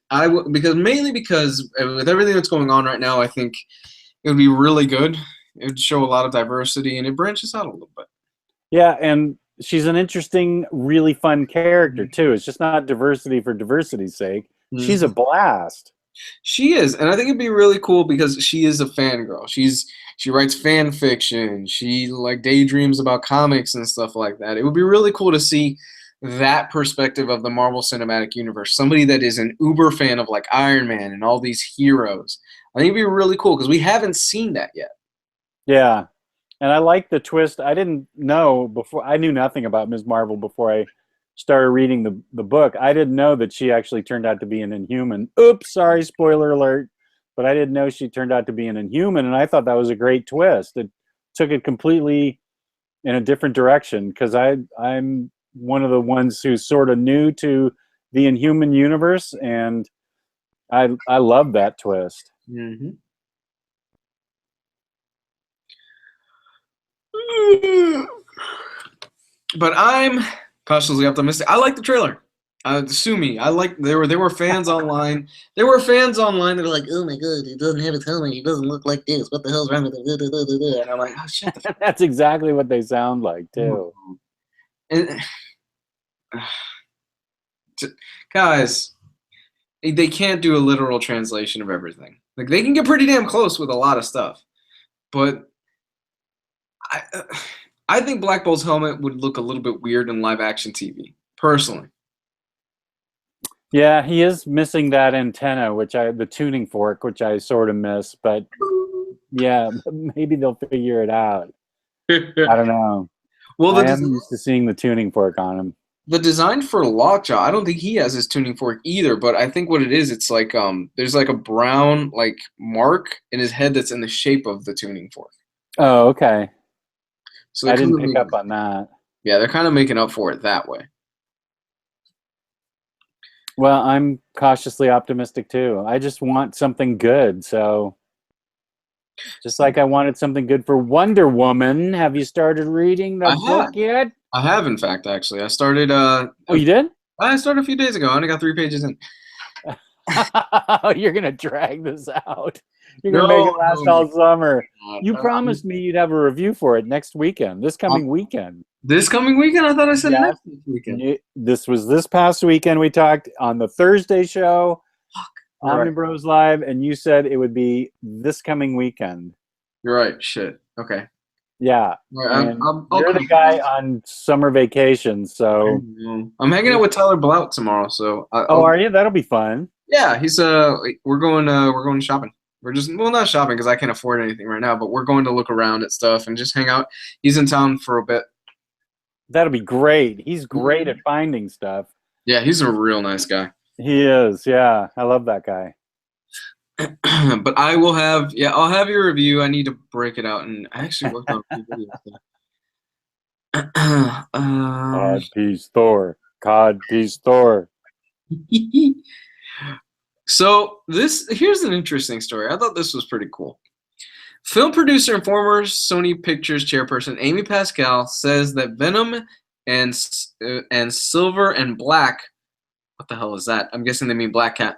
Mainly because with everything that's going on right now, I think it would be really good. It would show a lot of diversity, and it branches out a little bit. Yeah, and she's an interesting, really fun character, too. It's just not diversity for diversity's sake. Mm-hmm. She's a blast. She is, and I think it'd be really cool because she is a fangirl. She writes fan fiction. She like daydreams about comics and stuff like that. It would be really cool to see that perspective of the Marvel Cinematic Universe. Somebody that is an uber fan of like Iron Man and all these heroes. I think it'd be really cool because we haven't seen that yet. Yeah, and I like the twist. I didn't know before. I knew nothing about Ms. Marvel before I started reading the book. I didn't know that she actually turned out to be an Inhuman. Oops, sorry, spoiler alert. But I didn't know she turned out to be an Inhuman, and I thought that was a great twist. It took it completely in a different direction because I'm one of the ones who's sort of new to the Inhuman universe, and I love that twist. Mm-hmm. But I'm cautiously optimistic. I like the trailer. Sue me. There were fans online. There were fans online that were like, "Oh my god, he doesn't have a helmet. He doesn't look like this. What the hell's wrong with him?" And I'm like, "Oh shit." That's exactly what they sound like too. And guys, they can't do a literal translation of everything. Like they can get pretty damn close with a lot of stuff, but I think Black Bolt's helmet would look a little bit weird in live action TV, personally. Yeah, he is missing that antenna, the tuning fork, which I sort of miss. But yeah, maybe they'll figure it out. I don't know. Well, I am used to seeing the tuning fork on him. The design for Lockjaw, I don't think he has his tuning fork either. But I think what it is, it's like there's like a brown like mark in his head that's in the shape of the tuning fork. Oh, okay. So I didn't pick up on that. Yeah, they're kind of making up for it that way. Well, I'm cautiously optimistic too. I just want something good. So, just like I wanted something good for Wonder Woman, have you started reading the I book have. yet? I have, in fact, actually. I started. Oh, you did? I started a few days ago. I only got 3 pages in. You're gonna drag this out. You're gonna make it No, last no, all summer. no, You promised me you'd have a review for it next weekend, this um, coming weekend. this coming weekend. I thought I said Yes. next weekend. This was this past weekend. We talked on the Thursday show, You're right. Omnibros Live, and you said it would be this coming weekend. You're right. Shit. Okay. Yeah. All right, And I'll you're come the guy tomorrow. on summer vacation, so I'm hanging out with Tyler Blount tomorrow, so oh, are you? That'll be fun. yeah, he's we're going shopping. We're just well not shopping because I can't afford anything right now, but we're going to look around at stuff and just hang out. He's in town for a bit. That'll be great. He's great at finding stuff. Yeah, he's a real nice guy. He is. Yeah, I love that guy. But I'll have your review. I need to break it out, and I actually worked on a few videos. Codpiece Thor. Codpiece Thor. So here's an interesting story. I thought this was pretty cool. Film producer and former Sony Pictures chairperson Amy Pascal says that Venom and Silver and Black, what the hell is that? I'm guessing they mean Black Cat.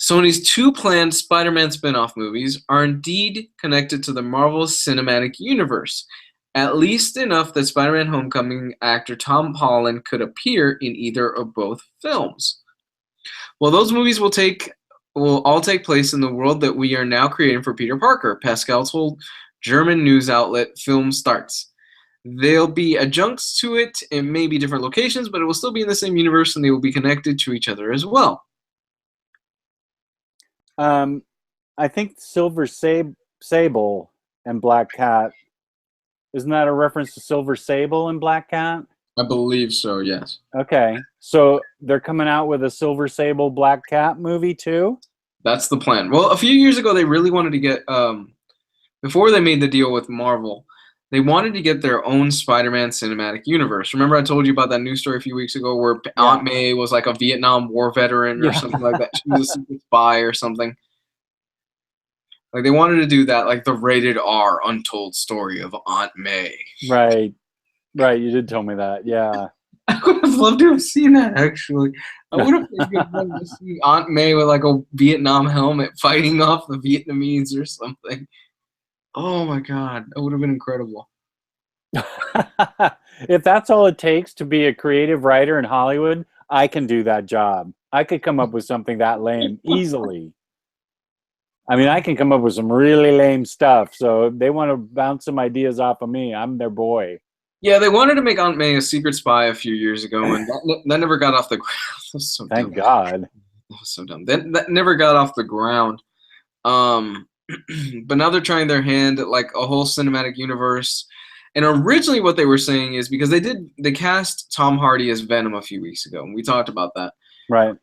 Sony's 2 planned Spider-Man spin-off movies are indeed connected to the Marvel Cinematic Universe, at least enough that Spider-Man Homecoming actor Tom Holland could appear in either or both films. Well, those movies will all take place in the world that we are now creating for Peter Parker, Pascal told German news outlet Film Starts. There'll be adjuncts to it in maybe different locations, but it will still be in the same universe and they will be connected to each other as well. I think Silver Sable and Black Cat, isn't that a reference to Silver Sable and Black Cat? I believe so, yes. Okay, so they're coming out with a Silver Sable Black Cat movie too? That's the plan. Well, a few years ago, they really wanted to get, before they made the deal with Marvel, they wanted to get their own Spider-Man cinematic universe. Remember I told you about that news story a few weeks ago where Aunt May was like a Vietnam War veteran or something like that. She was a secret spy or something. Like they wanted to do that, like the rated R untold story of Aunt May. Right. You did tell me that. Yeah. I would have loved to have seen that, actually. I would have loved to see Aunt May with like a Vietnam helmet fighting off the Vietnamese or something. Oh my God, that would have been incredible. If that's all it takes to be a creative writer in Hollywood, I can do that job. I could come up with something that lame easily. I mean, I can come up with some really lame stuff. So if they want to bounce some ideas off of me, I'm their boy. Yeah, they wanted to make Aunt May a secret spy a few years ago, and that never got off the ground. That was so Thank dumb. God. That was so dumb. That never got off the ground. But now they're trying their hand at like a whole cinematic universe. And originally what they were saying is because they cast Tom Hardy as Venom a few weeks ago, and we talked about that. Right.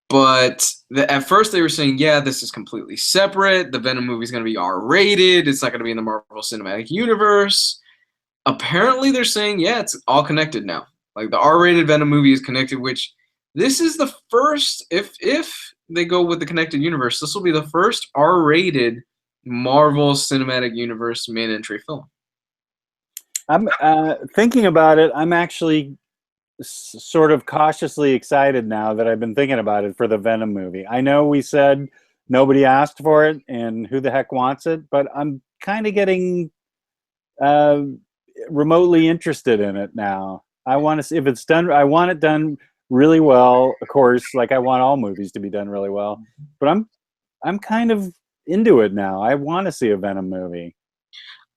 But at first they were saying, yeah, this is completely separate. The Venom movie is going to be R-rated. It's not going to be in the Marvel Cinematic Universe. Apparently they're saying, yeah, it's all connected now. Like the R-rated Venom movie is connected, which this is the first, if they go with the connected universe, this will be the first R-rated Marvel Cinematic Universe main entry film. I'm thinking about it. I'm actually sort of cautiously excited now that I've been thinking about it for the Venom movie. I know we said nobody asked for it and who the heck wants it, but I'm kind of getting remotely interested in it now. I want to see if it's done. I want it done really well, of course, like I want all movies to be done really well, but I'm kind of into it now. I want to see a Venom movie.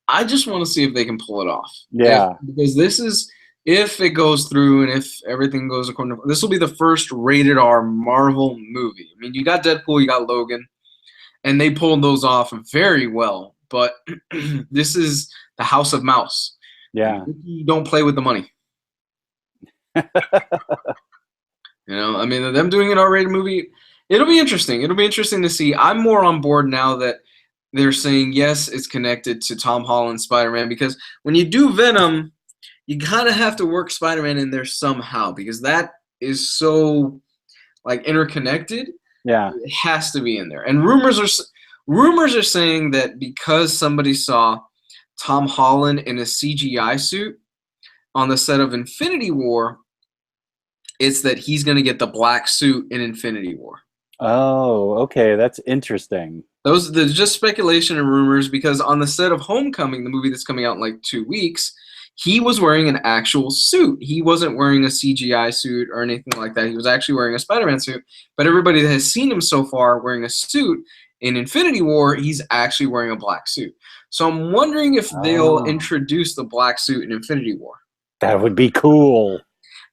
I just want to see if they can pull it off. Yeah. Because this is, if it goes through and if everything goes according to, this will be the first rated R Marvel movie. I mean, you got Deadpool, you got Logan, and they pulled those off very well. But this is the House of Mouse. Yeah. You don't play with the money. You know, I mean, them doing an R-rated movie, it'll be interesting. It'll be interesting to see. I'm more on board now that they're saying, yes, it's connected to Tom Holland's Spider-Man, because when you do Venom, you kind of have to work Spider-Man in there somehow, because that is so like interconnected. Yeah. It has to be in there. And rumors are saying that because somebody saw Tom Holland in a CGI suit on the set of Infinity War, it's that he's going to get the black suit in Infinity War. Oh, okay. That's interesting. There's just speculation and rumors because on the set of Homecoming, the movie that's coming out in like 2 weeks, he was wearing an actual suit. He wasn't wearing a CGI suit or anything like that. He was actually wearing a Spider-Man suit. But everybody that has seen him so far wearing a suit in Infinity War, he's actually wearing a black suit. So I'm wondering if they'll introduce the black suit in Infinity War. That would be cool.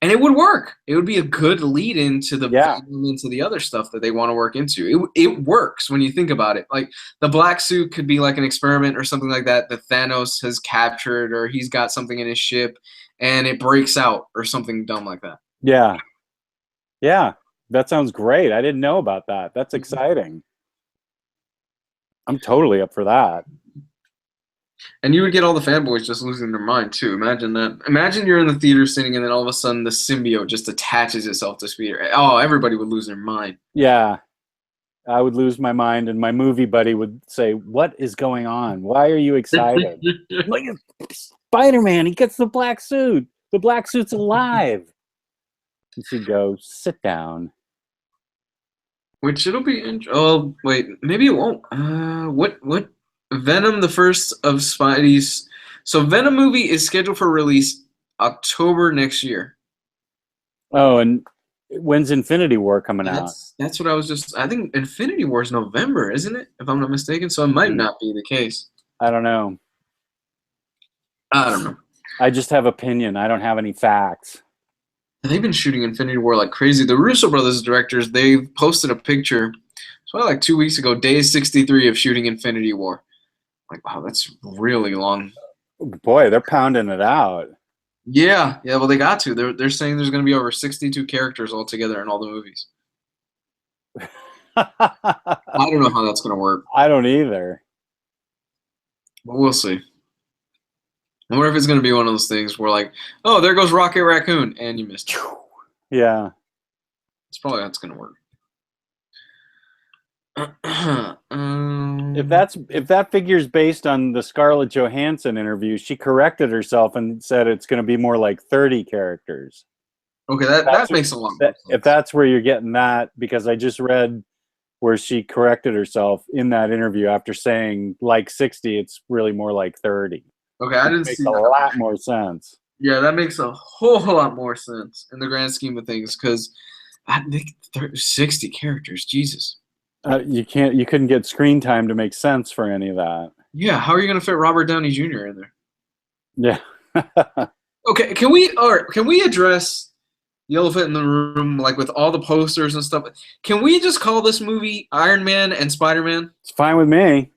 And it would work. It would be a good lead into the Yeah. into the other stuff that they want to work into. It works when you think about it. Like the black suit could be like an experiment or something like that Thanos has captured, or he's got something in his ship and it breaks out or something dumb like that. Yeah. Yeah. That sounds great. I didn't know about that. That's exciting. I'm totally up for that. And you would get all the fanboys just losing their mind too. Imagine that. Imagine you're in the theater sitting and then all of a sudden the symbiote just attaches itself to Peter. Oh, everybody would lose their mind. Yeah. I would lose my mind, and my movie buddy would say, "What is going on? Why are you excited?" Like, Spider-Man, he gets the black suit. The black suit's alive. And she'd go, "Sit down." Which it'll be. Oh wait, maybe it won't. What? Venom, the first of Spidey's. So Venom movie is scheduled for release October next year. Oh, and when's Infinity War coming out? That's what I was just. I think Infinity War is November, isn't it? If I'm not mistaken, so it might not be the case. I don't know. I don't know. I just have opinion. I don't have any facts. They've been shooting Infinity War like crazy. The Russo brothers directors, they've posted a picture. It's probably like 2 weeks ago. Day 63 of shooting Infinity War. Like, wow, that's really long. Boy, they're pounding it out. Yeah. Well, they got to. They're saying there's going to be over 62 characters altogether in all the movies. I don't know how that's going to work. I don't either. But we'll see. I wonder if it's going to be one of those things where, like, oh, there goes Rocket Raccoon, and you missed it. Yeah. It's probably how it's going to work. If that figure's based on the Scarlett Johansson interview, she corrected herself and said it's going to be more like 30 characters. Okay, that makes a lot more sense. If that's where you're getting that, because I just read where she corrected herself in that interview after saying like 60, it's really more like 30. Okay, I didn't see that. Makes a lot more sense. Yeah, that makes a whole lot more sense in the grand scheme of things, because I think 60 characters, Jesus. You couldn't get screen time to make sense for any of that. Yeah, how are you going to fit Robert Downey Jr. in there? Yeah. Okay, can we address the elephant in the room, like with all the posters and stuff? Can we just call this movie Iron Man and Spider-Man? It's fine with me.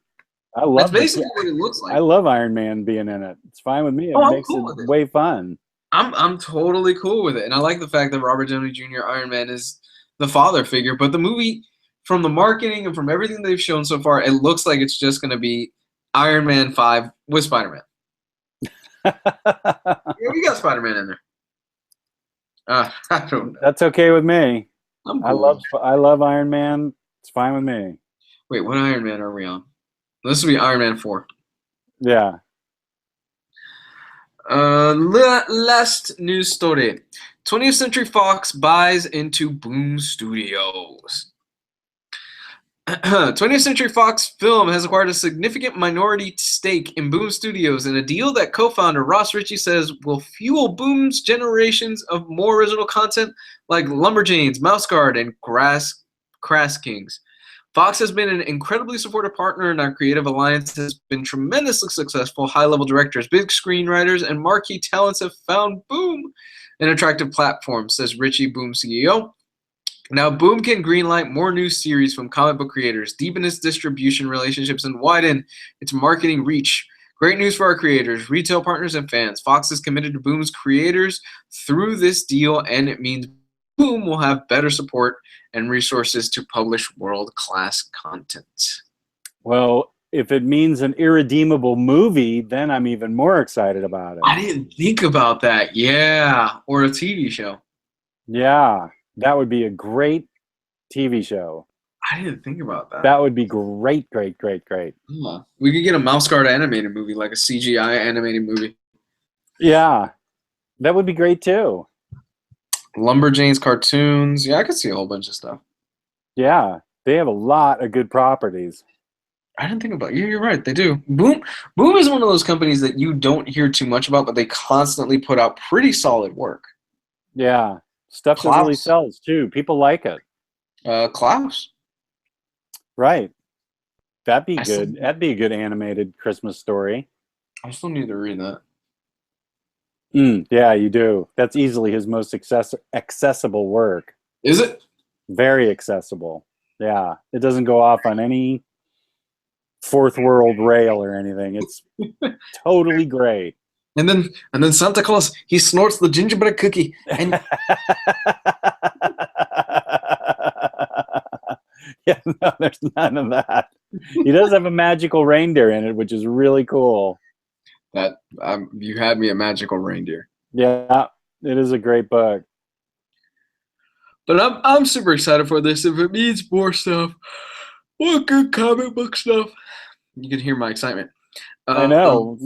I love That's basically what it looks like. I love Iron Man being in it. It's fine with me. It makes it way fun. I'm totally cool with it, and I like the fact that Robert Downey Jr. Iron Man is the father figure. But the movie, from the marketing and from everything they've shown so far, it looks like it's just going to be Iron Man 5 with Spider-Man. Yeah, we got Spider-Man in there. I don't know. That's okay with me. I'm cool. I love Iron Man. It's fine with me. Wait, what Iron Man are we on? This will be Iron Man 4. Yeah. Last news story. 20th Century Fox buys into Boom Studios. 20th Century Fox Film has acquired a significant minority stake in Boom Studios in a deal that co-founder Ross Ritchie says will fuel Boom's generations of more original content like Lumberjanes, Mouse Guard, and Crass Kings. Fox has been an incredibly supportive partner, and our creative alliance has been tremendously successful. High-level directors, big screenwriters, and marquee talents have found Boom an attractive platform, says Ritchie, Boom CEO. Now, Boom can greenlight more new series from comic book creators, deepen its distribution relationships, and widen its marketing reach. Great news for our creators, retail partners, and fans. Fox is committed to Boom's creators through this deal, and it means Boom will have better support and resources to publish world-class content. Well, if it means an irredeemable movie, then I'm even more excited about it. I didn't think about that. Yeah, or a TV show. Yeah, that would be a great TV show. I didn't think about that. That would be great, great, great, great. Huh. We could get a Mouse Guard animated movie, like a CGI animated movie. Yeah, that would be great too. Lumberjanes cartoons. Yeah, I could see a whole bunch of stuff. Yeah, they have a lot of good properties. I didn't think about it. Yeah, you're right. They do. Boom is one of those companies that you don't hear too much about, but they constantly put out pretty solid work. Yeah, stuff that really sells too. People like it. Klaus. Right. That'd be good. That'd be a good animated Christmas story. I still need to read that. Yeah, you do. That's easily his most accessible work. Is it? Very accessible. Yeah, it doesn't go off on any fourth world rail or anything. It's totally great. And then Santa Claus, he snorts the gingerbread cookie. And yeah, no, there's none of that. He does have a magical reindeer in it, which is really cool. That you had me a magical reindeer. Yeah, it is a great book. But I'm super excited for this. If it means more stuff, more good comic book stuff, you can hear my excitement. I know.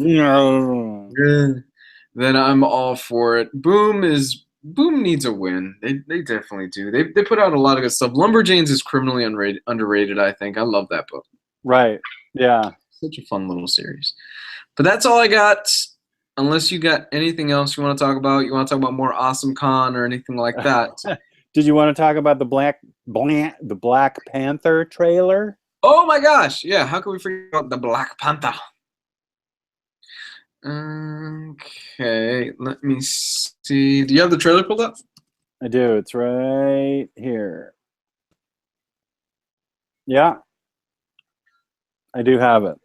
Then I'm all for it. Boom needs a win. They definitely do. They put out a lot of good stuff. Lumberjanes is criminally underrated. I think I love that book. Right. Yeah. Such a fun little series. But that's all I got. Unless you got anything else you want to talk about. You want to talk about more Awesome Con or anything like that. Did you want to talk about the Black Panther trailer? Oh my gosh! Yeah, how can we forget about the Black Panther? Okay, let me see. Do you have the trailer pulled up? I do. It's right here. Yeah, I do have it.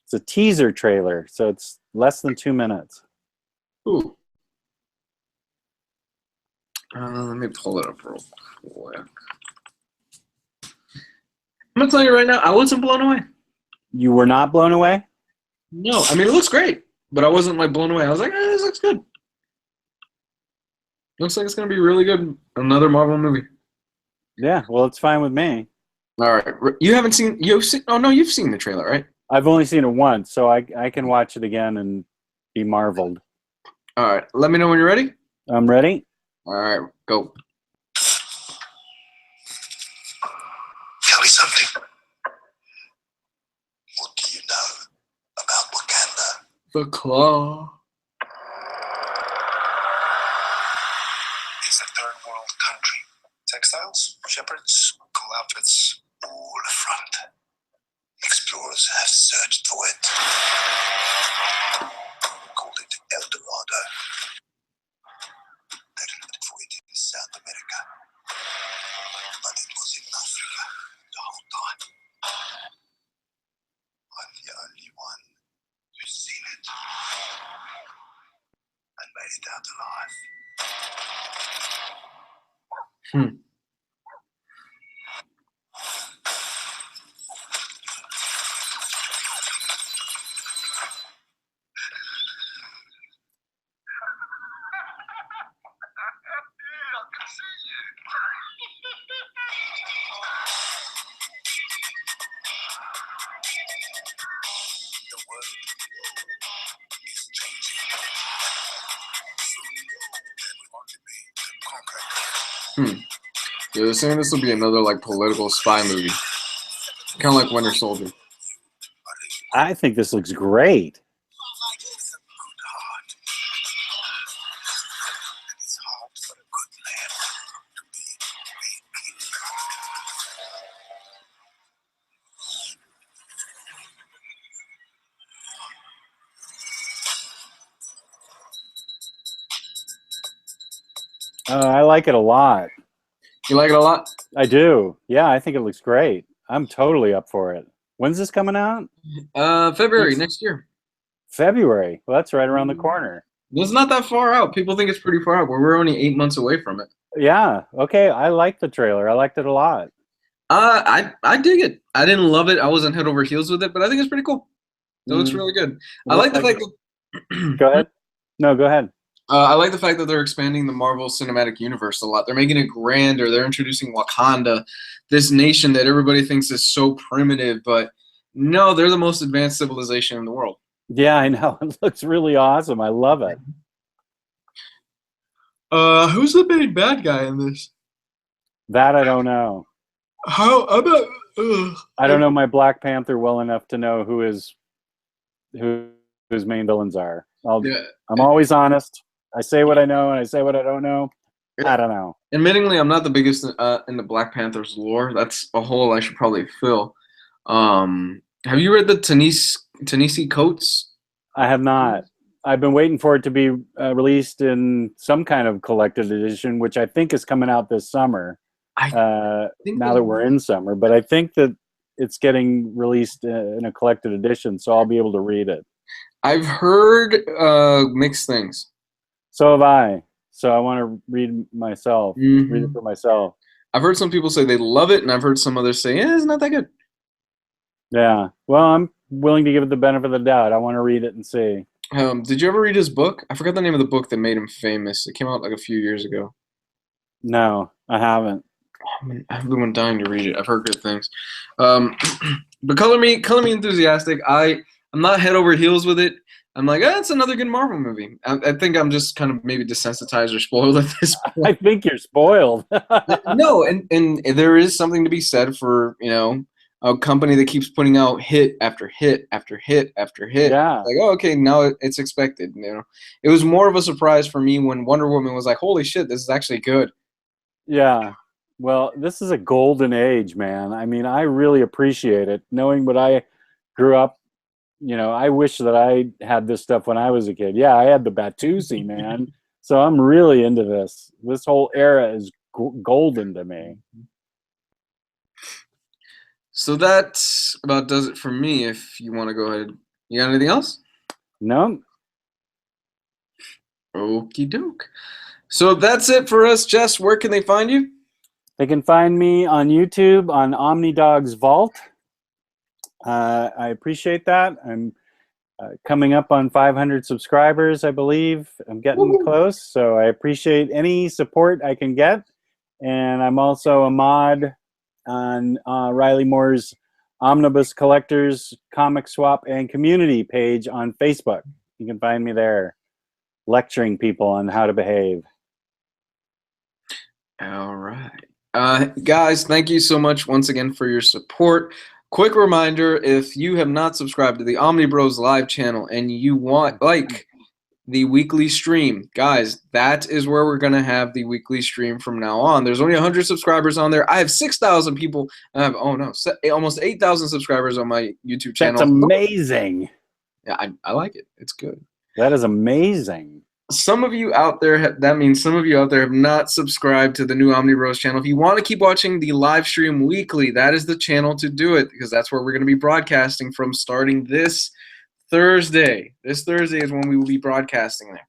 It's a teaser trailer, so it's less than 2 minutes. Ooh. Let me pull it up real quick. I'm gonna tell you right now, I wasn't blown away. You were not blown away? No, I mean it looks great, but I wasn't like blown away. I was like, this looks good. Looks like it's gonna be really good. Another Marvel movie. Yeah, well, it's fine with me. All right, you've seen? Oh no, you've seen the trailer, right? I've only seen it once, so I can watch it again and be marveled. All right, let me know when you're ready. I'm ready. All right, go. Tell me something. What do you know about Wakanda? The Claw. It's a third world country. Textiles, shepherds, cool outfits, all front. Explorers have searched for it. Called it El Dorado. They looked for it in South America. But it was in Africa the whole time. I'm the only one who's seen it and made it out alive. The world is changing. Soon, everyone can be conquered. Yeah, they're saying this will be another like political spy movie, kind of like Winter Soldier. I think this looks great. With a good heart. It's hard for a good man to be a king. I like it a lot. You like it a lot? I do. Yeah, I think it looks great. I'm totally up for it. When's this coming out? February next year. February. Well, that's right around the corner. It's not that far out. People think it's pretty far out, but we're only 8 months away from it. Yeah. Okay. I like the trailer. I liked it a lot. I dig it. I didn't love it. I wasn't head over heels with it, but I think it's pretty cool. It looks really good. I like the fact that Go ahead. No, go ahead. I like the fact that they're expanding the Marvel Cinematic Universe a lot. They're making it grander. They're introducing Wakanda, this nation that everybody thinks is so primitive, but no, they're the most advanced civilization in the world. Yeah, I know. It looks really awesome. I love it. Who's the main bad guy in this? That I don't know. How about? I don't know my Black Panther well enough to know who his main villains are. I'm always honest. I say what I know and I say what I don't know. I don't know. Admittingly, I'm not the biggest in the Black Panther's lore. That's a hole I should probably fill. Have you read the Ta-Nehisi Coates? I have not. I've been waiting for it to be released in some kind of collected edition, which I think is coming out this summer. Now that we're in summer, but I think that it's getting released in a collected edition, so I'll be able to read it. I've heard mixed things. So have I. So I want to read myself. Read it for myself. I've heard some people say they love it, and I've heard some others say, it's not that good. Yeah. Well, I'm willing to give it the benefit of the doubt. I want to read it and see. Did you ever read his book? I forgot the name of the book that made him famous. It came out like a few years ago. No, I haven't. I've been dying to read it. I've heard good things. But color me enthusiastic. I'm not head over heels with it. I'm like, it's another good Marvel movie. I think I'm just kind of maybe desensitized or spoiled at this point. I think you're spoiled. No, and there is something to be said for, a company that keeps putting out hit after hit after hit after hit. Yeah. Like, okay, now it's expected. It was more of a surprise for me when Wonder Woman was like, holy shit, this is actually good. Yeah. Well, this is a golden age, man. I mean, I really appreciate it. Knowing what I grew up, I wish that I had this stuff when I was a kid. Yeah, I had the Batusi, man. So I'm really into this. This whole era is golden to me. So that about does it for me. If you want to go ahead. You got anything else? No. Okie doke. So that's it for us. Jess, where can they find you? They can find me on YouTube on OmniDog's Vault. I appreciate that. I'm coming up on 500 subscribers, I believe. I'm getting close, so I appreciate any support I can get. And I'm also a mod on Riley Moore's Omnibus Collectors Comic Swap and Community page on Facebook. You can find me there lecturing people on how to behave. All right. Guys, thank you so much once again for your support. Quick reminder, if you have not subscribed to the Omni Bros live channel and you want the weekly stream, guys, that is where we're going to have the weekly stream from now on. There's only 100 subscribers on there. I have 6,000 people. I have almost 8,000 subscribers on my YouTube channel. That's amazing. Yeah, I like it. It's good. That is amazing. Some of you out there, that means some of you out there have not subscribed to the new Omni Bros channel. If you want to keep watching the live stream weekly, that is the channel to do it, because that's where we're going to be broadcasting from starting this Thursday. This Thursday is when we will be broadcasting there.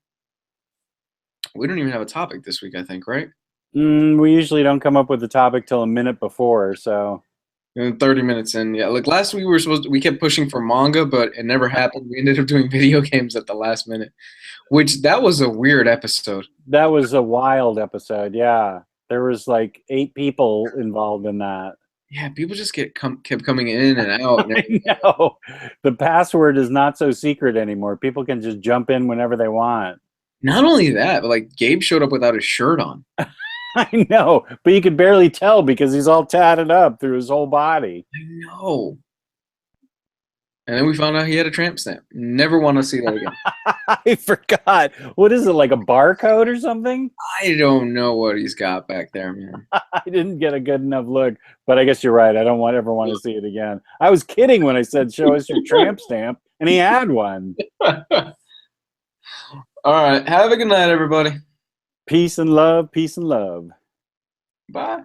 We don't even have a topic this week, I think, right? We usually don't come up with the topic till a minute before, so. 30 minutes in, yeah. Like last week we kept pushing for manga, but it never happened. We ended up doing video games at the last minute, which that was a weird episode. That was a wild episode, yeah. There was like 8 people involved in that. Yeah, people just kept coming in and out. I know. The password is not so secret anymore. People can just jump in whenever they want. Not only that, but like Gabe showed up without his shirt on. I know, but you could barely tell because he's all tatted up through his whole body. I know. And then we found out he had a tramp stamp. Never want to see that again. I forgot. What is it, like a barcode or something? I don't know what he's got back there, man. I didn't get a good enough look, but I guess you're right. I don't ever want to see it again. I was kidding when I said, show us your tramp stamp, and he had one. All right. Have a good night, everybody. Peace and love. Peace and love. Bye.